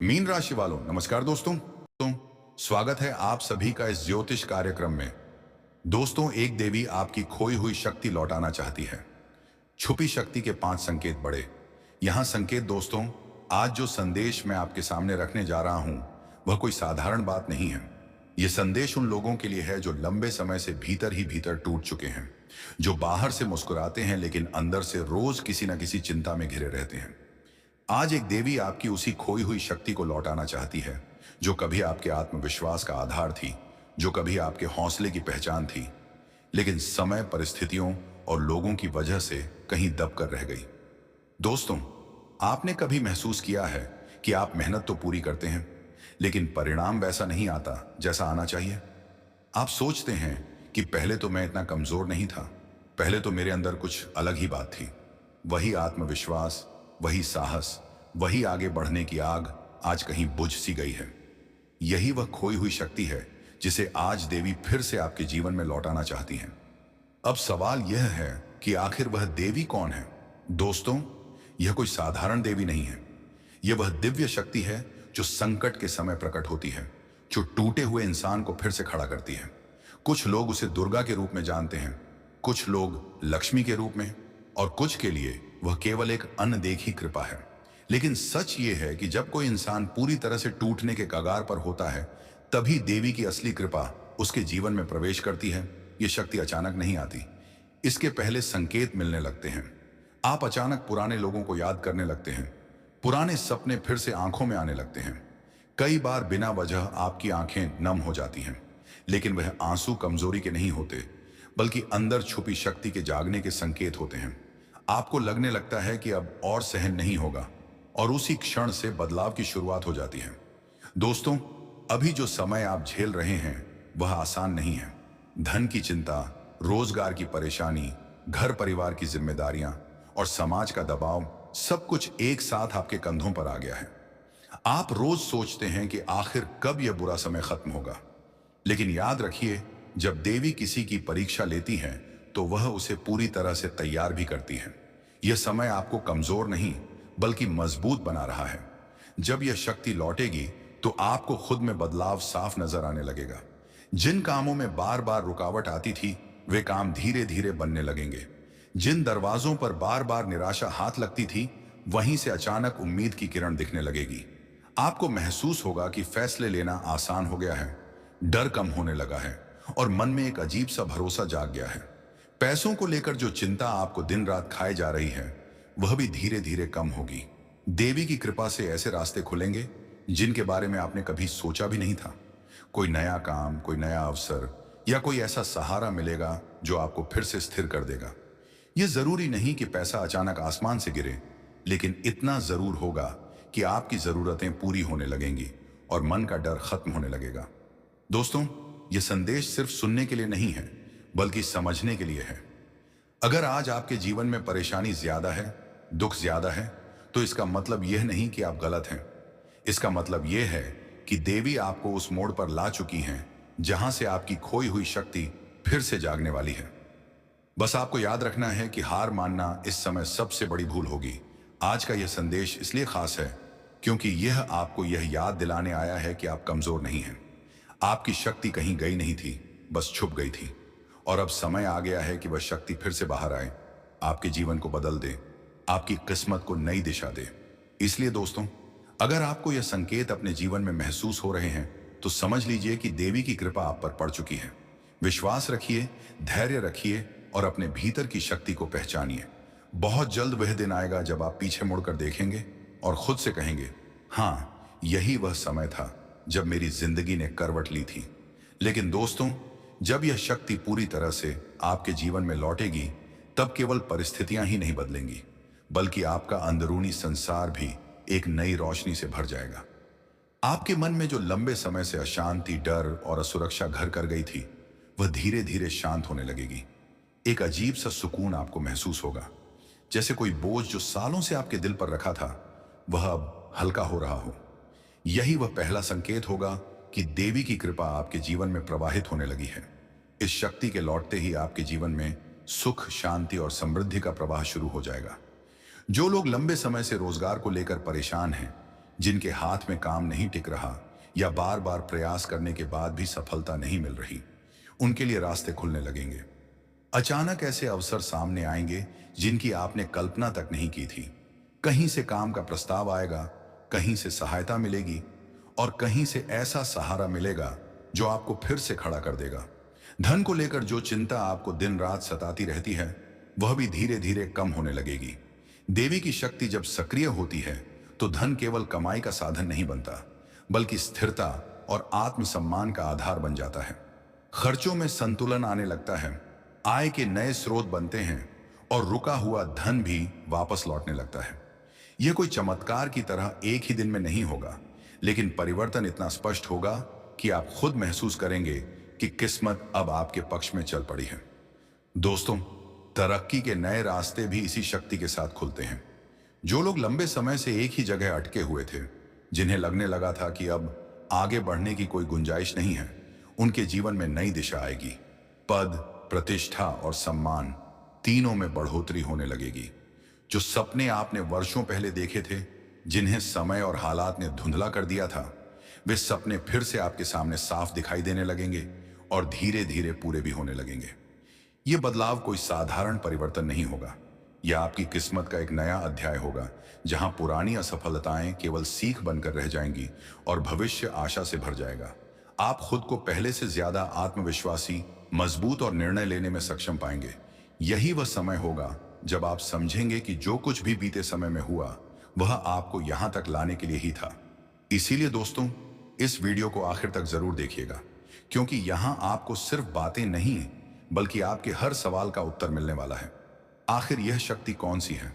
Mean राशि वालों नमस्कार दोस्तों। स्वागत है आप सभी का इस ज्योतिष कार्यक्रम में। दोस्तों, एक देवी आपकी खोई हुई शक्ति लौटाना चाहती है। छुपी शक्ति के 5 संकेत बड़े। यहाँ संकेत दोस्तों, आज जो संदेश मैं आपके सामने रखने जा रहा हूं वह कोई साधारण बात नहीं है। यह संदेश उन लोगों के लिए है जो लंबे समय से भीतर ही भीतर टूट चुके हैं, जो बाहर से मुस्कुराते हैं लेकिन अंदर से रोज किसी न किसी चिंता में घिरे रहते हैं। आज एक देवी आपकी उसी खोई हुई शक्ति को लौटाना चाहती है जो कभी आपके आत्मविश्वास का आधार थी, जो कभी आपके हौसले की पहचान थी, लेकिन समय, परिस्थितियों और लोगों की वजह से कहीं दब कर रह गई। दोस्तों, आपने कभी महसूस किया है कि आप मेहनत तो पूरी करते हैं लेकिन परिणाम वैसा नहीं आता जैसा आना चाहिए। आप सोचते हैं कि पहले तो मैं इतना कमजोर नहीं था, पहले तो मेरे अंदर कुछ अलग ही बात थी। वही आत्मविश्वास, वही साहस, वही आगे बढ़ने की आग आज कहीं बुझ सी गई है। यही वह खोई हुई शक्ति है जिसे आज देवी फिर से आपके जीवन में लौटाना चाहती हैं। अब सवाल यह है कि आखिर वह देवी कौन है। दोस्तों, यह कोई साधारण देवी नहीं है। यह वह दिव्य शक्ति है जो संकट के समय प्रकट होती है, जो टूटे हुए इंसान को फिर से खड़ा करती है। कुछ लोग उसे दुर्गा के रूप में जानते हैं, कुछ लोग लक्ष्मी के रूप में, और कुछ के लिए वह केवल एक अनदेखी कृपा है। लेकिन सच ये है कि जब कोई इंसान पूरी तरह से टूटने के कगार पर होता है, तभी देवी की असली कृपा उसके जीवन में प्रवेश करती है। ये शक्ति अचानक नहीं आती, इसके पहले संकेत मिलने लगते हैं। आप अचानक पुराने लोगों को याद करने लगते हैं, पुराने सपने फिर से आंखों में आने लगते हैं। कई बार बिना वजह आपकी आंखें नम हो जाती हैं, लेकिन वह आंसू कमजोरी के नहीं होते, बल्कि अंदर छुपी शक्ति के जागने के संकेत होते हैं। आपको लगने लगता है कि अब और सहन नहीं होगा, और उसी क्षण से बदलाव की शुरुआत हो जाती है। दोस्तों, अभी जो समय आप झेल रहे हैं वह आसान नहीं है। धन की चिंता, रोजगार की परेशानी, घर परिवार की जिम्मेदारियां और समाज का दबाव, सब कुछ एक साथ आपके कंधों पर आ गया है। आप रोज सोचते हैं कि आखिर कब यह बुरा समय खत्म होगा, लेकिन याद रखिए, जब देवी किसी की परीक्षा लेती है तो वह उसे पूरी तरह से तैयार भी करती है। यह समय आपको कमजोर नहीं बल्कि मजबूत बना रहा है। जब यह शक्ति लौटेगी तो आपको खुद में बदलाव साफ नजर आने लगेगा। जिन कामों में बार बार रुकावट आती थी वे काम धीरे धीरे बनने लगेंगे। जिन दरवाजों पर बार बार निराशा हाथ लगती थी, वहीं से अचानक उम्मीद की किरण दिखने लगेगी। आपको महसूस होगा कि फैसले लेना आसान हो गया है, डर कम होने लगा है और मन में एक अजीब सा भरोसा जाग गया है। पैसों को लेकर जो चिंता आपको दिन रात खाए जा रही है वह भी धीरे धीरे कम होगी। देवी की कृपा से ऐसे रास्ते खुलेंगे जिनके बारे में आपने कभी सोचा भी नहीं था। कोई नया काम, कोई नया अवसर या कोई ऐसा सहारा मिलेगा जो आपको फिर से स्थिर कर देगा। यह जरूरी नहीं कि पैसा अचानक आसमान से गिरे, लेकिन इतना जरूर होगा कि आपकी जरूरतें पूरी होने लगेंगी और मन का डर खत्म होने लगेगा। दोस्तों, यह संदेश सिर्फ सुनने के लिए नहीं है बल्कि समझने के लिए है। अगर आज आपके जीवन में परेशानी ज्यादा है, दुख ज्यादा है, तो इसका मतलब यह नहीं कि आप गलत हैं। इसका मतलब यह है कि देवी आपको उस मोड़ पर ला चुकी हैं जहां से आपकी खोई हुई शक्ति फिर से जागने वाली है। बस आपको याद रखना है कि हार मानना इस समय सबसे बड़ी भूल होगी। आज का यह संदेश इसलिए खास है क्योंकि यह आपको यह याद दिलाने आया है कि आप कमजोर नहीं हैं। आपकी शक्ति कहीं गई नहीं थी, बस छुप गई थी। और अब समय आ गया है कि वह शक्ति फिर से बाहर आए, आपके जीवन को बदल दे, आपकी किस्मत को नई दिशा दे। इसलिए दोस्तों, अगर आपको यह संकेत अपने जीवन में महसूस हो रहे हैं तो समझ लीजिए कि देवी की कृपा आप पर पड़ चुकी है। विश्वास रखिए, धैर्य रखिए और अपने भीतर की शक्ति को पहचानिए। बहुत जल्द वह दिन आएगा जब आप पीछे मुड़कर देखेंगे और खुद से कहेंगे, हाँ, यही वह समय था जब मेरी जिंदगी ने करवट ली थी। लेकिन दोस्तों, जब यह शक्ति पूरी तरह से आपके जीवन में लौटेगी, तब केवल परिस्थितियां ही नहीं बदलेंगी, बल्कि आपका अंदरूनी संसार भी एक नई रोशनी से भर जाएगा। आपके मन में जो लंबे समय से अशांति, डर और असुरक्षा घर कर गई थी, वह धीरे धीरे शांत होने लगेगी। एक अजीब सा सुकून आपको महसूस होगा, जैसे कोई बोझ जो सालों से आपके दिल पर रखा था वह अब हल्का हो रहा हो। यही वह पहला संकेत होगा कि देवी की कृपा आपके जीवन में प्रवाहित होने लगी है। इस शक्ति के लौटते ही आपके जीवन में सुख, शांति और समृद्धि का प्रवाह शुरू हो जाएगा। जो लोग लंबे समय से रोजगार को लेकर परेशान हैं, जिनके हाथ में काम नहीं टिक रहा या बार बार प्रयास करने के बाद भी सफलता नहीं मिल रही, उनके लिए रास्ते खुलने लगेंगे। अचानक ऐसे अवसर सामने आएंगे जिनकी आपने कल्पना तक नहीं की थी। कहीं से काम का प्रस्ताव आएगा, कहीं से सहायता मिलेगी और कहीं से ऐसा सहारा मिलेगा जो आपको फिर से खड़ा कर देगा। धन को लेकर जो चिंता आपको दिन रात सताती रहती है, वह भी धीरे धीरे कम होने लगेगी। देवी की शक्ति जब सक्रिय होती है तो धन केवल कमाई का साधन नहीं बनता, बल्कि स्थिरता और आत्मसम्मान का आधार बन जाता है। खर्चों में संतुलन आने लगता है, आय के नए स्रोत बनते हैं और रुका हुआ धन भी वापस लौटने लगता है। यह कोई चमत्कार की तरह एक ही दिन में नहीं होगा, लेकिन परिवर्तन इतना स्पष्ट होगा कि आप खुद महसूस करेंगे कि किस्मत अब आपके पक्ष में चल पड़ी है। दोस्तों, तरक्की के नए रास्ते भी इसी शक्ति के साथ खुलते हैं। जो लोग लंबे समय से एक ही जगह अटके हुए थे, जिन्हें लगने लगा था कि अब आगे बढ़ने की कोई गुंजाइश नहीं है, उनके जीवन में नई दिशा आएगी। पद, प्रतिष्ठा और सम्मान तीनों में बढ़ोतरी होने लगेगी। जो सपने आपने वर्षों पहले देखे थे, जिन्हें समय और हालात ने धुंधला कर दिया था, वे सपने फिर से आपके सामने साफ दिखाई देने लगेंगे और धीरे धीरे पूरे भी होने लगेंगे। ये बदलाव कोई साधारण परिवर्तन नहीं होगा। यह आपकी किस्मत का एक नया अध्याय होगा, जहां पुरानी असफलताएं केवल सीख बनकर रह जाएंगी और भविष्य आशा से भर जाएगा। आप खुद को पहले से ज्यादा आत्मविश्वासी, मजबूत और निर्णय लेने में सक्षम पाएंगे। यही वह समय होगा जब आप समझेंगे कि जो कुछ भी बीते समय में हुआ, वह आपको यहां तक लाने के लिए ही था। इसीलिए दोस्तों, इस वीडियो को आखिर तक जरूर देखिएगा, क्योंकि यहां आपको सिर्फ बातें नहीं, बल्कि आपके हर सवाल का उत्तर मिलने वाला है। आखिर यह शक्ति कौन सी है,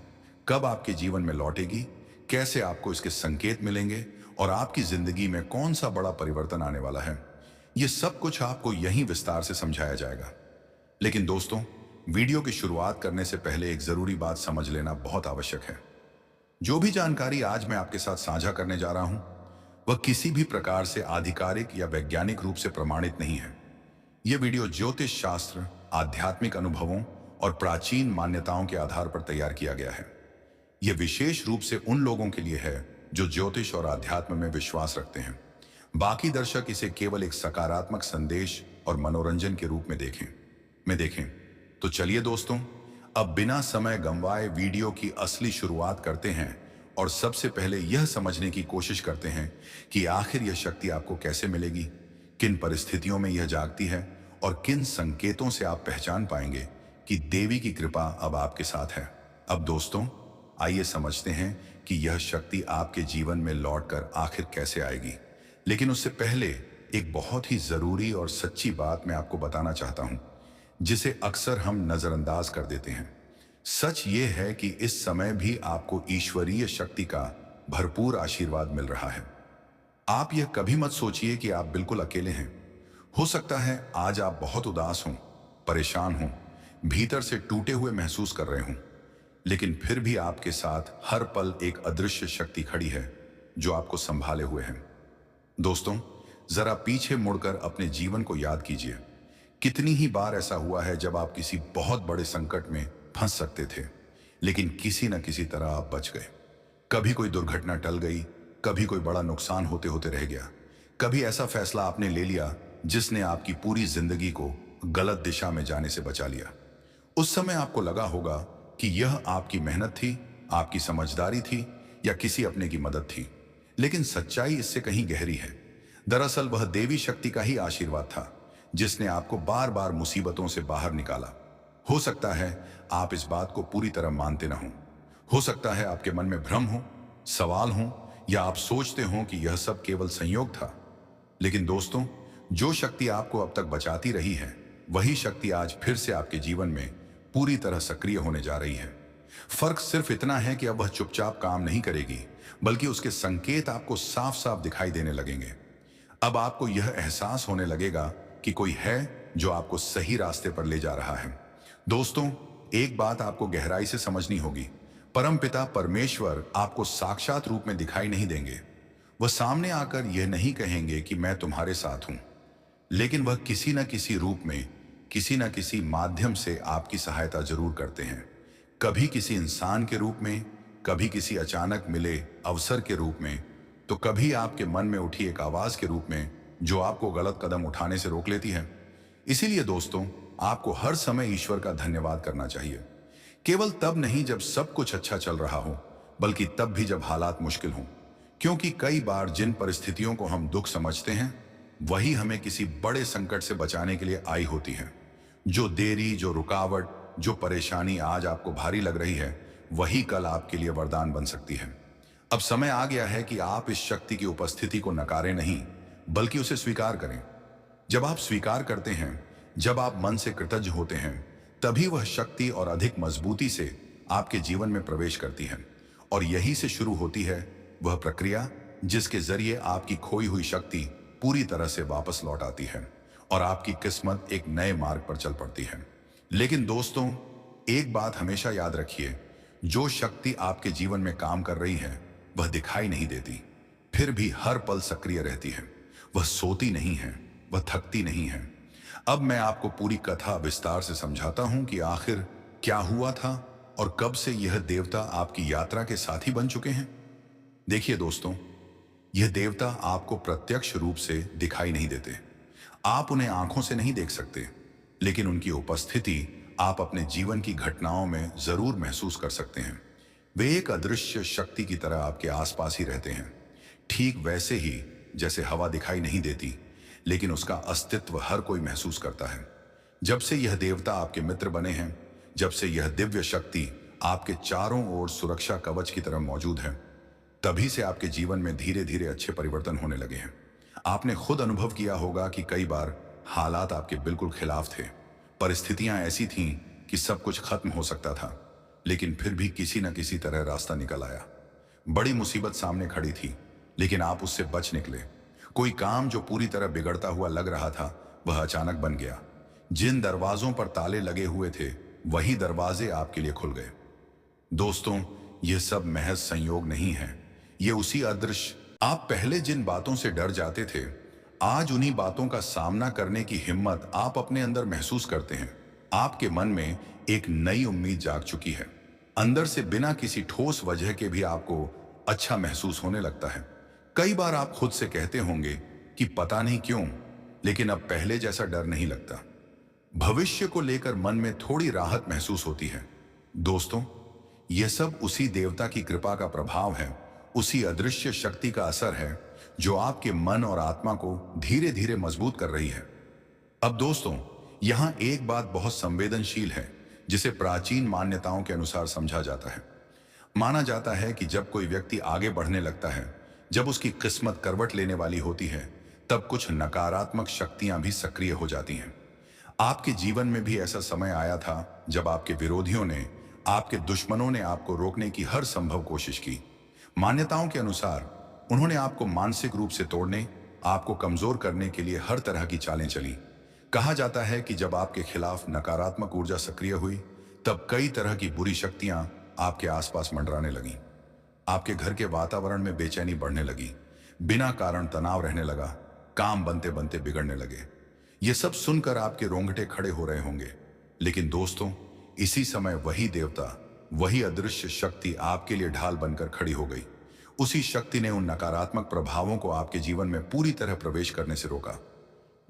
कब आपके जीवन में लौटेगी, कैसे आपको इसके संकेत मिलेंगे और आपकी जिंदगी में कौन सा बड़ा परिवर्तन आने वाला है, यह सब कुछ आपको यहीं विस्तार से समझाया जाएगा। लेकिन दोस्तों, वीडियो की शुरुआत करने से पहले एक जरूरी बात समझ लेना बहुत आवश्यक है। जो भी जानकारी आज मैं आपके साथ साझा करने जा रहा हूं, वह किसी भी प्रकार से आधिकारिक या वैज्ञानिक रूप से प्रमाणित नहीं है। यह वीडियो ज्योतिष शास्त्र, आध्यात्मिक अनुभवों और प्राचीन मान्यताओं के आधार पर तैयार किया गया है। यह विशेष रूप से उन लोगों के लिए है जो ज्योतिष और आध्यात्म में विश्वास रखते हैं। बाकी दर्शक इसे केवल एक सकारात्मक संदेश और मनोरंजन के रूप में देखें। तो चलिए दोस्तों, अब बिना समय गंवाए वीडियो की असली शुरुआत करते हैं और सबसे पहले यह समझने की कोशिश करते हैं कि आखिर यह शक्ति आपको कैसे मिलेगी, किन परिस्थितियों में यह जागती है और किन संकेतों से आप पहचान पाएंगे कि देवी की कृपा अब आपके साथ है। अब दोस्तों, आइए समझते हैं कि यह शक्ति आपके जीवन में लौटकर आखिर कैसे आएगी। लेकिन उससे पहले एक बहुत ही जरूरी और सच्ची बात मैं आपको बताना चाहता हूं, जिसे अक्सर हम नजरअंदाज कर देते हैं। सच ये है कि इस समय भी आपको ईश्वरीय शक्ति का भरपूर आशीर्वाद मिल रहा है। आप यह कभी मत सोचिए कि आप बिल्कुल अकेले हैं। हो सकता है आज आप बहुत उदास हों, परेशान हों, भीतर से टूटे हुए महसूस कर रहे हों, लेकिन फिर भी आपके साथ हर पल एक अदृश्य शक्ति खड़ी है जो आपको संभाले हुए है। दोस्तों, जरा पीछे मुड़कर अपने जीवन को याद कीजिए। कितनी ही बार ऐसा हुआ है जब आप किसी बहुत बड़े संकट में फंस सकते थे, लेकिन किसी न किसी तरह आप बच गए। कभी कोई दुर्घटना टल गई, कभी कोई बड़ा नुकसान होते होते रह गया, कभी ऐसा फैसला आपने ले लिया जिसने आपकी पूरी जिंदगी को गलत दिशा में जाने से बचा लिया। उस समय आपको लगा होगा कि यह आपकी मेहनत थी, आपकी समझदारी थी या किसी अपने की मदद थी, लेकिन सच्चाई इससे कहीं गहरी है। दरअसल वह देवी शक्ति का ही आशीर्वाद था जिसने आपको बार बार मुसीबतों से बाहर निकाला। हो सकता है आप इस बात को पूरी तरह मानते न हो सकता है आपके मन में भ्रम हो, सवाल हो या आप सोचते हो कि यह सब केवल संयोग था। लेकिन दोस्तों, जो शक्ति आपको अब तक बचाती रही है, वही शक्ति आज फिर से आपके जीवन में पूरी तरह सक्रिय होने जा रही है। फर्क सिर्फ इतना है कि अब वह चुपचाप काम नहीं करेगी, बल्कि उसके संकेत आपको साफ साफ दिखाई देने लगेंगे। अब आपको यह एहसास होने लगेगा कि कोई है जो आपको सही रास्ते पर ले जा रहा है। दोस्तों, एक बात आपको गहराई से समझनी होगी। परमपिता परमेश्वर आपको साक्षात रूप में दिखाई नहीं देंगे। वह सामने आकर यह नहीं कहेंगे कि मैं तुम्हारे साथ हूं, लेकिन वह किसी न किसी रूप में, किसी न किसी माध्यम से आपकी सहायता जरूर करते हैं। कभी किसी इंसान के रूप में, कभी किसी अचानक मिले अवसर के रूप में तो कभी आपके मन में उठी एक आवाज के रूप में जो आपको गलत कदम उठाने से रोक लेती है। इसीलिए दोस्तों, आपको हर समय ईश्वर का धन्यवाद करना चाहिए। केवल तब नहीं जब सब कुछ अच्छा चल रहा हो, बल्कि तब भी जब हालात मुश्किल हों। क्योंकि कई बार जिन परिस्थितियों को हम दुख समझते हैं, वही हमें किसी बड़े संकट से बचाने के लिए आई होती हैं। जो देरी, जो रुकावट, जो परेशानी आज आपको भारी लग रही है, वही कल आपके लिए वरदान बन सकती है। अब समय आ गया है कि आप इस शक्ति की उपस्थिति को नकारें नहीं, बल्कि उसे स्वीकार करें। जब आप स्वीकार करते हैं, जब आप मन से कृतज्ञ होते हैं, तभी वह शक्ति और अधिक मजबूती से आपके जीवन में प्रवेश करती है। और यही से शुरू होती है वह प्रक्रिया जिसके जरिए आपकी खोई हुई शक्ति पूरी तरह से वापस लौट आती है और आपकी किस्मत एक नए मार्ग पर चल पड़ती है। लेकिन दोस्तों, एक बात हमेशा याद रखिए, जो शक्ति आपके जीवन में काम कर रही है वह दिखाई नहीं देती, फिर भी हर पल सक्रिय रहती है। वह सोती नहीं है, वह थकती नहीं है। अब मैं आपको पूरी कथा विस्तार से समझाता हूं कि आखिर क्या हुआ था और कब से यह देवता आपकी यात्रा के साथी बन चुके हैं। देखिए दोस्तों, यह देवता आपको प्रत्यक्ष रूप से दिखाई नहीं देते, आप उन्हें आंखों से नहीं देख सकते, लेकिन उनकी उपस्थिति आप अपने जीवन की घटनाओं में जरूर महसूस कर सकते हैं। वे एक अदृश्य शक्ति की तरह आपके आसपास ही रहते हैं, ठीक वैसे ही जैसे हवा दिखाई नहीं देती, लेकिन उसका अस्तित्व हर कोई महसूस करता है। जब से यह देवता आपके मित्र बने हैं, जब से यह दिव्य शक्ति आपके चारों ओर सुरक्षा कवच की तरह मौजूद है, तभी से आपके जीवन में धीरे धीरे अच्छे परिवर्तन होने लगे हैं। आपने खुद अनुभव किया होगा कि कई बार हालात आपके बिल्कुल खिलाफ थे, परिस्थितियां ऐसी थीं कि सब कुछ खत्म हो सकता था, लेकिन फिर भी किसी न किसी तरह रास्ता निकल आया। बड़ी मुसीबत सामने खड़ी थी, लेकिन आप उससे बच निकले। कोई काम जो पूरी तरह बिगड़ता हुआ लग रहा था, वह अचानक बन गया। जिन दरवाजों पर ताले लगे हुए थे, वही दरवाजे आपके लिए खुल गए। दोस्तों, यह सब महज संयोग नहीं है, ये उसी अदृश्य, आप पहले जिन बातों से डर जाते थे, आज उन्हीं बातों का सामना करने की हिम्मत आप अपने अंदर महसूस करते हैं। आपके मन में एक नई उम्मीद जाग चुकी है। अंदर से बिना किसी ठोस वजह के भी आपको अच्छा महसूस होने लगता है। कई बार आप खुद से कहते होंगे कि पता नहीं क्यों, लेकिन अब पहले जैसा डर नहीं लगता। भविष्य को लेकर मन में थोड़ी राहत महसूस होती है। दोस्तों, यह सब उसी देवता की कृपा का प्रभाव है, उसी अदृश्य शक्ति का असर है जो आपके मन और आत्मा को धीरे धीरे मजबूत कर रही है। अब दोस्तों, यहां एक बात बहुत संवेदनशील है, जिसे प्राचीन मान्यताओं के अनुसार समझा जाता है। माना जाता है कि जब कोई व्यक्ति आगे बढ़ने लगता है, जब उसकी किस्मत करवट लेने वाली होती है, तब कुछ नकारात्मक शक्तियां भी सक्रिय हो जाती हैं। आपके जीवन में भी ऐसा समय आया था जब आपके विरोधियों ने, आपके दुश्मनों ने आपको रोकने की हर संभव कोशिश की। मान्यताओं के अनुसार उन्होंने आपको मानसिक रूप से तोड़ने, आपको कमजोर करने के लिए हर तरह की चालें चली। कहा जाता है कि जब आपके खिलाफ नकारात्मक ऊर्जा सक्रिय हुई, तब कई तरह की बुरी शक्तियां आपके आसपास मंडराने लगीं। आपके घर के वातावरण में बेचैनी बढ़ने लगी, बिना कारण तनाव रहने लगा, काम बनते बनते बिगड़ने लगे। ये सब सुनकर आपके रोंगटे खड़े हो रहे होंगे। लेकिन दोस्तों, इसी समय वही देवता, वही अदृश्य शक्ति आपके लिए ढाल बनकर खड़ी हो गई। उसी शक्ति ने उन नकारात्मक प्रभावों को आपके जीवन में पूरी तरह प्रवेश करने से रोका।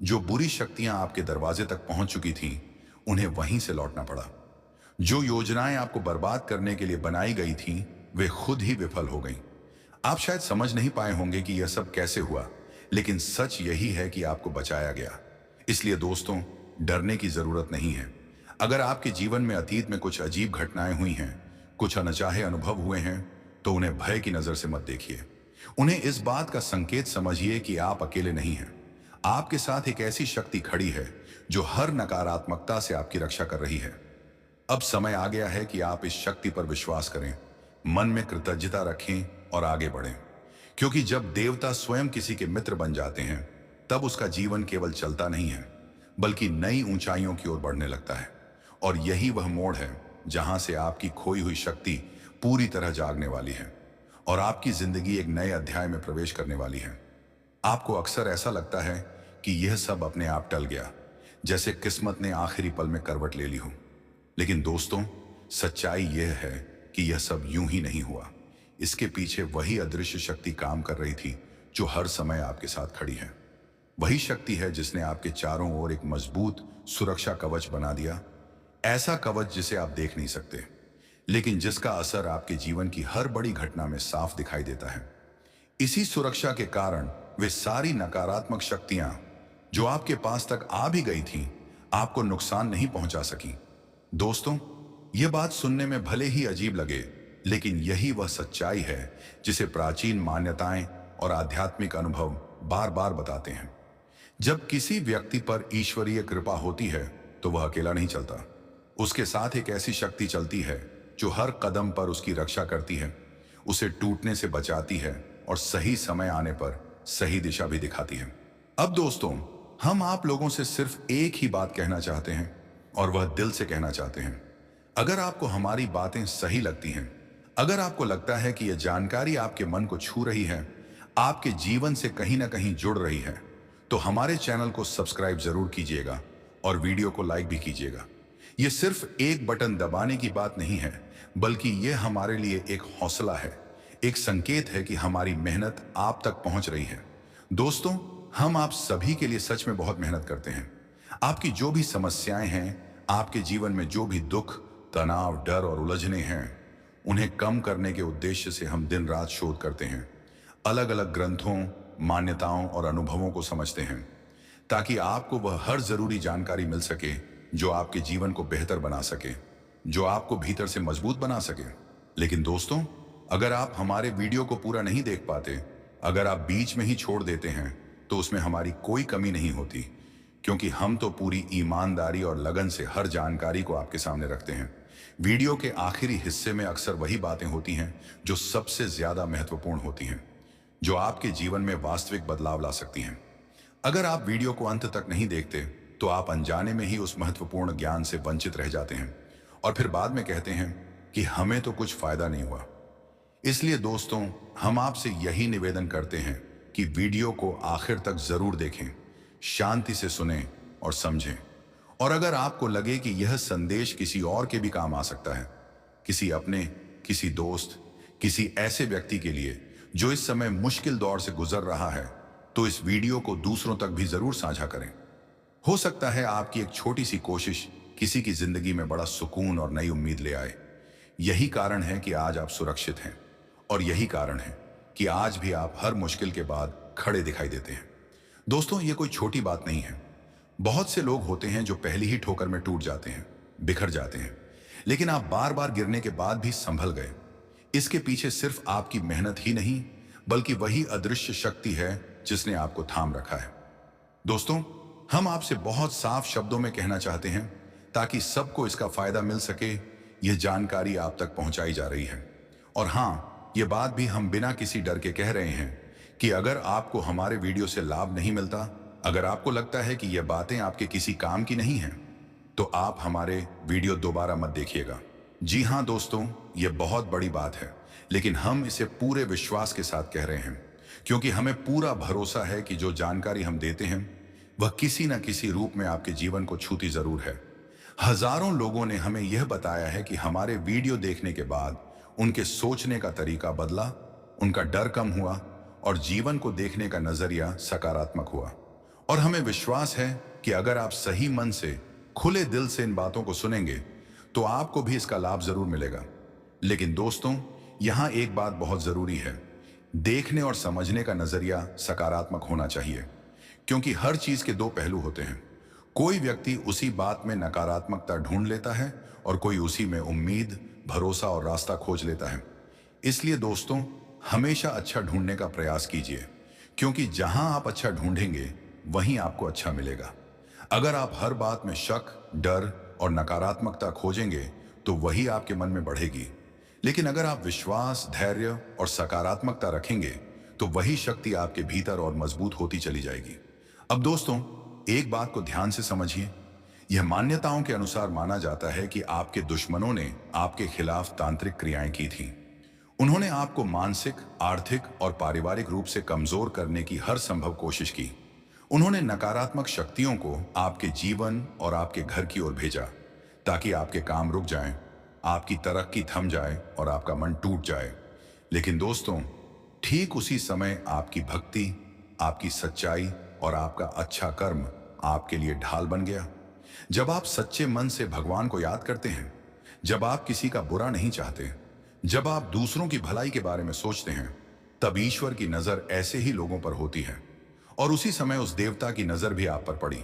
जो बुरी शक्तियां आपके दरवाजे तक पहुंच चुकी थीं, उन्हें वहीं से लौटना पड़ा। जो योजनाएं आपको बर्बाद करने के लिए बनाई गई थीं, वे खुद ही विफल हो गईं। आप शायद समझ नहीं पाए होंगे कि यह सब कैसे हुआ, लेकिन सच यही है कि आपको बचाया गया। इसलिए दोस्तों, डरने की जरूरत नहीं है। अगर आपके जीवन में अतीत में कुछ अजीब घटनाएं हुई हैं, कुछ अनचाहे अनुभव हुए हैं, तो उन्हें भय की नजर से मत देखिए। उन्हें इस बात का संकेत समझिए कि आप अकेले नहीं हैं। आपके साथ एक ऐसी शक्ति खड़ी है जो हर नकारात्मकता से आपकी रक्षा कर रही है। अब समय आ गया है कि आप इस शक्ति पर विश्वास करें, मन में कृतज्ञता रखें और आगे बढ़ें। क्योंकि जब देवता स्वयं किसी के मित्र बन जाते हैं, तब उसका जीवन केवल चलता नहीं है, बल्कि नई ऊंचाइयों की ओर बढ़ने लगता है। और यही वह मोड़ है जहां से आपकी खोई हुई शक्ति पूरी तरह जागने वाली है और आपकी जिंदगी एक नए अध्याय में प्रवेश करने वाली है। आपको अक्सर ऐसा लगता है कि यह सब अपने आप टल गया, जैसे किस्मत ने आखिरी पल में करवट ले ली हो। लेकिन दोस्तों, सच्चाई यह है कि यह सब यूं ही नहीं हुआ। इसके पीछे वही अदृश्य शक्ति काम कर रही थी जो हर समय आपके साथ खड़ी है। वही शक्ति है जिसने आपके चारों ओर एक मजबूत सुरक्षा कवच बना दिया। ऐसा कवच जिसे आप देख नहीं सकते, लेकिन जिसका असर आपके जीवन की हर बड़ी घटना में साफ दिखाई देता है। इसी सुरक्षा के कारण वे सारी नकारात्मक शक्तियां जो आपके पास तक आ भी गई थीं, आपको नुकसान नहीं पहुंचा सकी। दोस्तों, यह बात सुनने में भले ही अजीब लगे, लेकिन यही वह सच्चाई है जिसे प्राचीन मान्यताएं और आध्यात्मिक अनुभव बार बार बताते हैं। जब किसी व्यक्ति पर ईश्वरीय कृपा होती है तो वह अकेला नहीं चलता। उसके साथ एक ऐसी शक्ति चलती है जो हर कदम पर उसकी रक्षा करती है, उसे टूटने से बचाती है और सही समय आने पर सही दिशा भी दिखाती है। अब दोस्तों, हम आप लोगों से सिर्फ एक ही बात कहना चाहते हैं, और वह दिल से कहना चाहते हैं। अगर आपको हमारी बातें सही लगती हैं, अगर आपको लगता है कि यह जानकारी आपके मन को छू रही है, आपके जीवन से कहीं ना कहीं जुड़ रही है, तो हमारे चैनल को सब्सक्राइब जरूर कीजिएगा और वीडियो को लाइक भी कीजिएगा। यह सिर्फ एक बटन दबाने की बात नहीं है, बल्कि यह हमारे लिए एक हौसला है, एक संकेत है कि हमारी मेहनत आप तक पहुंच रही है। दोस्तों, हम आप सभी के लिए सच में बहुत मेहनत करते हैं। आपकी जो भी समस्याएं हैं, आपके जीवन में जो भी दुख, तनाव, डर और उलझने हैं, उन्हें कम करने के उद्देश्य से हम दिन रात शोध करते हैं, अलग अलग ग्रंथों, मान्यताओं और अनुभवों को समझते हैं, ताकि आपको वह हर जरूरी जानकारी मिल सके जो आपके जीवन को बेहतर बना सके, जो आपको भीतर से मजबूत बना सके। लेकिन दोस्तों, अगर आप हमारे वीडियो को पूरा नहीं देख पाते, अगर आप बीच में ही छोड़ देते हैं, तो उसमें हमारी कोई कमी नहीं होती, क्योंकि हम तो पूरी ईमानदारी और लगन से हर जानकारी को आपके सामने रखते हैं। वीडियो के आखिरी हिस्से में अक्सर वही बातें होती हैं जो सबसे ज्यादा महत्वपूर्ण होती हैं, जो आपके जीवन में वास्तविक बदलाव ला सकती हैं। अगर आप वीडियो को अंत तक नहीं देखते, तो आप अनजाने में ही उस महत्वपूर्ण ज्ञान से वंचित रह जाते हैं और फिर बाद में कहते हैं कि हमें तो कुछ फायदा नहीं हुआ। इसलिए दोस्तों, हम आपसे यही निवेदन करते हैं कि वीडियो को आखिर तक जरूर देखें, शांति से सुनें और समझें। और अगर आपको लगे कि यह संदेश किसी और के भी काम आ सकता है, किसी अपने, किसी दोस्त, किसी ऐसे व्यक्ति के लिए जो इस समय मुश्किल दौर से गुजर रहा है, तो इस वीडियो को दूसरों तक भी जरूर साझा करें। हो सकता है आपकी एक छोटी सी कोशिश किसी की जिंदगी में बड़ा सुकून और नई उम्मीद ले आए। यही कारण है कि आज आप सुरक्षित हैं, और यही कारण है कि आज भी आप हर मुश्किल के बाद खड़े दिखाई देते हैं। दोस्तों, ये कोई छोटी बात नहीं है। बहुत से लोग होते हैं जो पहली ही ठोकर में टूट जाते हैं, बिखर जाते हैं, लेकिन आप बार बार गिरने के बाद भी संभल गए। इसके पीछे सिर्फ आपकी मेहनत ही नहीं, बल्कि वही अदृश्य शक्ति है जिसने आपको थाम रखा है। दोस्तों, हम आपसे बहुत साफ शब्दों में कहना चाहते हैं, ताकि सबको इसका फायदा मिल सके, यह जानकारी आप तक पहुंचाई जा रही है। और हाँ, यह बात भी हम बिना किसी डर के कह रहे हैं कि अगर आपको हमारे वीडियो से लाभ नहीं मिलता, अगर आपको लगता है कि यह बातें आपके किसी काम की नहीं हैं, तो आप हमारे वीडियो दोबारा मत देखिएगा। जी हाँ दोस्तों, यह बहुत बड़ी बात है, लेकिन हम इसे पूरे विश्वास के साथ कह रहे हैं, क्योंकि हमें पूरा भरोसा है कि जो जानकारी हम देते हैं वह किसी न किसी रूप में आपके जीवन को छूती जरूर है। हजारों लोगों ने हमें यह बताया है कि हमारे वीडियो देखने के बाद उनके सोचने का तरीका बदला, उनका डर कम हुआ और जीवन को देखने का नजरिया सकारात्मक हुआ। और हमें विश्वास है कि अगर आप सही मन से, खुले दिल से इन बातों को सुनेंगे, तो आपको भी इसका लाभ जरूर मिलेगा। लेकिन दोस्तों, यहां एक बात बहुत जरूरी है, देखने और समझने का नजरिया सकारात्मक होना चाहिए, क्योंकि हर चीज के दो पहलू होते हैं। कोई व्यक्ति उसी बात में नकारात्मकता ढूंढ लेता है और कोई उसी में उम्मीद, भरोसा और रास्ता खोज लेता है। इसलिए दोस्तों, हमेशा अच्छा ढूंढने का प्रयास कीजिए, क्योंकि जहां आप अच्छा ढूंढेंगे वहीं आपको अच्छा मिलेगा। अगर आप हर बात में शक, डर और नकारात्मकता खोजेंगे, तो वही आपके मन में बढ़ेगी। लेकिन अगर आप विश्वास, धैर्य और सकारात्मकता रखेंगे, तो वही शक्ति आपके भीतर और मजबूत होती चली जाएगी। अब दोस्तों, एक बात को ध्यान से समझिए। यह मान्यताओं के अनुसार माना जाता है कि आपके दुश्मनों ने आपके खिलाफ तांत्रिक क्रियाएं की थीं। उन्होंने आपको मानसिक, आर्थिक और पारिवारिक रूप से कमजोर करने की हर संभव कोशिश की। उन्होंने नकारात्मक शक्तियों को आपके जीवन और आपके घर की ओर भेजा, ताकि आपके काम रुक जाएं, आपकी तरक्की थम जाए और आपका मन टूट जाए। लेकिन दोस्तों, ठीक उसी समय आपकी भक्ति, आपकी सच्चाई और आपका अच्छा कर्म आपके लिए ढाल बन गया। जब आप सच्चे मन से भगवान को याद करते हैं, जब आप किसी का बुरा नहीं चाहते, जब आप दूसरों की भलाई के बारे में सोचते हैं, तब ईश्वर की नजर ऐसे ही लोगों पर होती है। और उसी समय उस देवता की नजर भी आप पर पड़ी।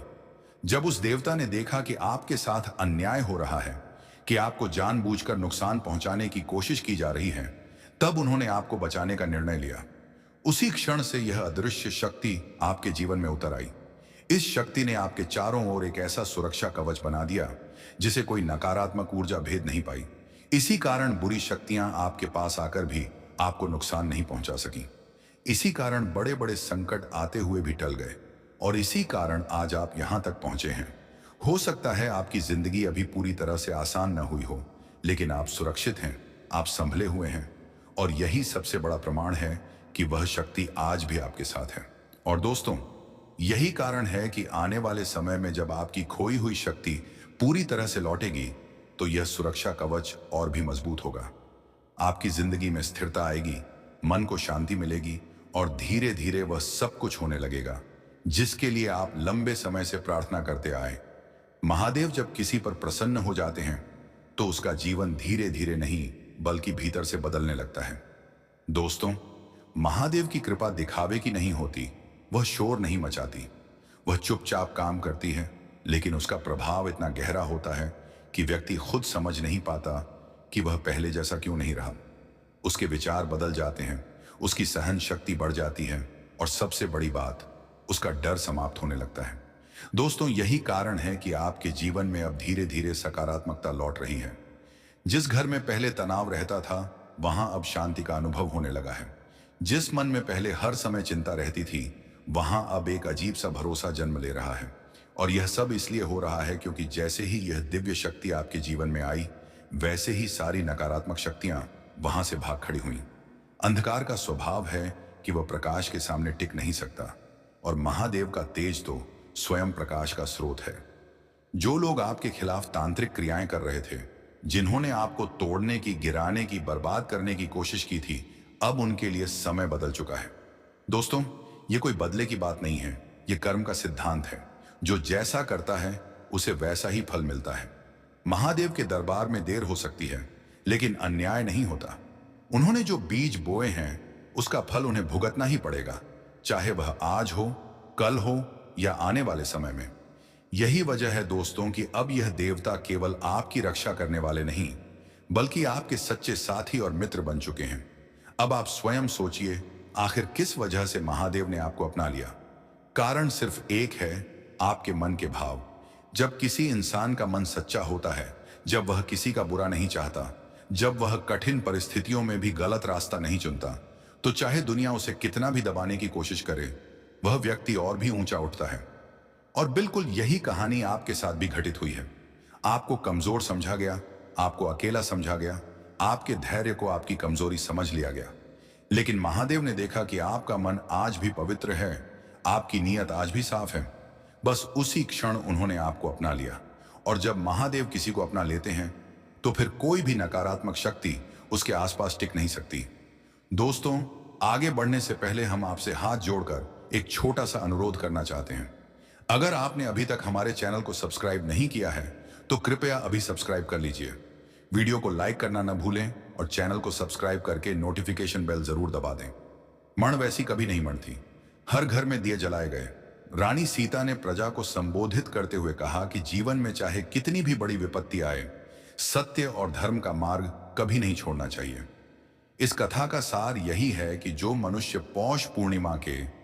जब उस देवता ने देखा कि आपके साथ अन्याय हो रहा है, कि आपको जानबूझकर नुकसान पहुंचाने की कोशिश की जा रही है, तब उन्होंने आपको बचाने का निर्णय लिया। उसी क्षण से यह अदृश्य शक्ति आपके जीवन में उतर आई। इस शक्ति ने आपके चारों ओर एक ऐसा सुरक्षा कवच बना दिया जिसे कोई नकारात्मक ऊर्जा भेद नहीं पाई। इसी कारण बुरी शक्तियां आपके पास आकर भी आपको नुकसान नहीं पहुंचा सकी। इसी कारण बड़े बड़े संकट आते हुए भी टल गए। और इसी कारण आज आप यहां तक पहुंचे हैं। हो सकता है आपकी जिंदगी अभी पूरी तरह से आसान न हुई हो, लेकिन आप सुरक्षित हैं, आप संभले हुए हैं। और यही सबसे बड़ा प्रमाण है कि वह शक्ति आज भी आपके साथ है। और दोस्तों, यही कारण है कि आने वाले समय में जब आपकी खोई हुई शक्ति पूरी तरह से लौटेगी, तो यह सुरक्षा कवच और भी मजबूत होगा। आपकी जिंदगी में स्थिरता आएगी, मन को शांति मिलेगी और धीरे धीरे वह सब कुछ होने लगेगा जिसके लिए आप लंबे समय से प्रार्थना करते आए। महादेव जब किसी पर प्रसन्न हो जाते हैं तो उसका जीवन धीरे धीरे नहीं बल्कि भीतर से बदलने लगता है। दोस्तों, महादेव की कृपा दिखावे की नहीं होती, वह शोर नहीं मचाती, वह चुपचाप काम करती है, लेकिन उसका प्रभाव इतना गहरा होता है कि व्यक्ति खुद समझ नहीं पाता कि वह पहले जैसा क्यों नहीं रहा। उसके विचार बदल जाते हैं, उसकी सहन शक्ति बढ़ जाती है और सबसे बड़ी बात, उसका डर समाप्त होने लगता है। दोस्तों, यही कारण है कि आपके जीवन में अब धीरे धीरे सकारात्मकता लौट रही है। जिस घर में पहले तनाव रहता था, वहां अब शांति का अनुभव होने लगा है। जिस मन में पहले हर समय चिंता रहती थी, वहां अब एक अजीब सा भरोसा जन्म ले रहा है। और यह सब इसलिए हो रहा है क्योंकि जैसे ही यह दिव्य शक्ति आपके जीवन में आई, वैसे ही सारी नकारात्मक शक्तियां वहां से भाग खड़ी हुई। अंधकार का स्वभाव है कि वह प्रकाश के सामने टिक नहीं सकता, और महादेव का तेज तो स्वयं प्रकाश का स्रोत है। जो लोग आपके खिलाफ तांत्रिक क्रियाएं कर रहे थे, जिन्होंने आपको तोड़ने की, गिराने की, बर्बाद करने की कोशिश की थी, अब उनके लिए समय बदल चुका है। दोस्तों, ये कोई बदले की बात नहीं है, ये कर्म का सिद्धांत है। जो जैसा करता है उसे वैसा ही फल मिलता है। महादेव के दरबार में देर हो सकती है, लेकिन अन्याय नहीं होता। उन्होंने जो बीज बोए हैं उसका फल उन्हें भुगतना ही पड़ेगा, चाहे वह आज हो, कल हो या आने वाले समय में। यही वजह है दोस्तों कि अब यह देवता केवल आपकी रक्षा करने वाले नहीं, बल्कि आपके सच्चे साथी और मित्र बन चुके हैं। अब आप स्वयं सोचिए, आखिर किस वजह से महादेव ने आपको अपना लिया? कारण सिर्फ एक है, आपके मन के भाव। जब किसी इंसान का मन सच्चा होता है, जब वह किसी का बुरा नहीं चाहता, जब वह कठिन परिस्थितियों में भी गलत रास्ता नहीं चुनता, तो चाहे दुनिया उसे कितना भी दबाने की कोशिश करे, वह व्यक्ति और भी ऊंचा उठता है। और बिल्कुल यही कहानी आपके साथ भी घटित हुई है। आपको कमजोर समझा गया, आपको अकेला समझा गया, आपके धैर्य को आपकी कमजोरी समझ लिया गया। लेकिन महादेव ने देखा कि आपका मन आज भी पवित्र है, आपकी नीयत आज भी साफ है। बस उसी क्षण उन्होंने आपको अपना लिया। और जब महादेव किसी को अपना लेते हैं, तो फिर कोई भी नकारात्मक शक्ति उसके आसपास टिक नहीं सकती। दोस्तों, आगे बढ़ने से पहले हम आपसे हाथ जोड़कर एक छोटा सा अनुरोध करना चाहते हैं। अगर आपने अभी तक हमारे चैनल को सब्सक्राइब नहीं किया है, तो कृपया अभी सब्सक्राइब कर लीजिए। वीडियो को लाइक करना न भूलें और चैनल को सब्सक्राइब करके नोटिफिकेशन बेल जरूर दबा दें। मण वैसी कभी नहीं मरती। हर घर में दिए जलाए गए। रानी सीता ने प्रजा को संबोधित करते हुए कहा कि जीवन में चाहे कितनी भी बड़ी विपत्ति आए, सत्य और धर्म का मार्ग कभी नहीं छोड़ना चाहिए। इस कथा का सार यही है कि जो मनुष्य पौष पूर्णिमा के